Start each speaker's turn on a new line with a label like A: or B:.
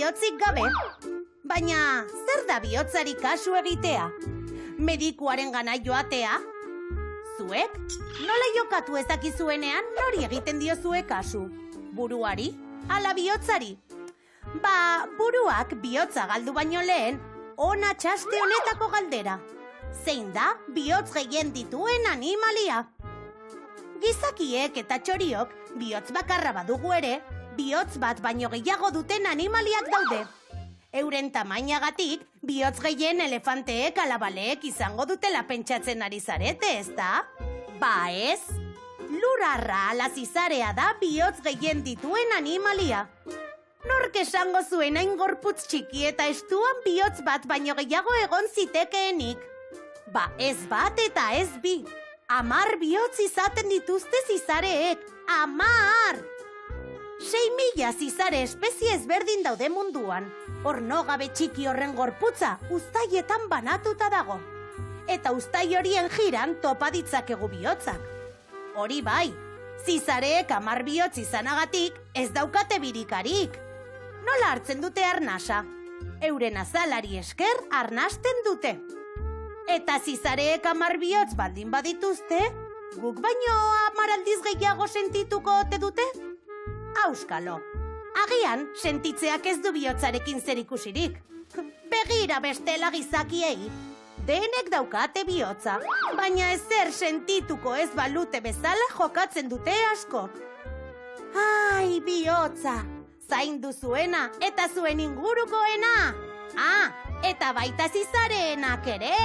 A: bihotzik gabe. Baina, zer da bihotzari kasu egitea? Medikuaren gana joatea? Zuek? Nola jokatu ezakizuenean nori egiten diozue kasu? Buruari? Ala bihotzari? Ba, buruak bihotza galdu baino lehen, ona txaste honetako galdera. Zein da bihotz gehien dituen animalia? Gizakiek eta txoriok bihotz bakarra badugu ere, bihotz bat baino gehiago duten animaliak daude. Euren tamainagatik, bihotz gehien elefanteek alabaleek izango dutela pentsatzen ari zarete, ezta? Ba ez? Lurarra ala zizarea da bihotz gehien dituen animalia. Nork esango zuen hain gorputz txiki eta estuan bihotz bat baino gehiago egon zitekeenik? Ba ez bat eta ez bi. 10 bihotz izaten dituzte zizareek. 10! 6.000 zizare espezie ezberdin daude munduan. Ornogabe txiki horren gorputza uztaietan banatuta dago. Eta uztai horien jiran topa ditzakegu bihotzak. Hori bai, zizareek 10 bihotz izanagatik ez daukate birikarik. Nola hartzen dute arnasa? Euren azalari esker arnasten dute. Eta zizareek 10 bihotz baldin badituzte, guk baino 10 aldiz gehiago sentituko ote dute? Auskalo, agian sentitzeak ez du bihotzarekin zerikusirik. Begira bestela gizakiei. Denek daukate bihotza, baina ezer sentituko ez balute bezala jokatzen dute askok. Ai, bihotza, zaindu zuena eta zuen ingurukoena. Eta baita zizareenak ere.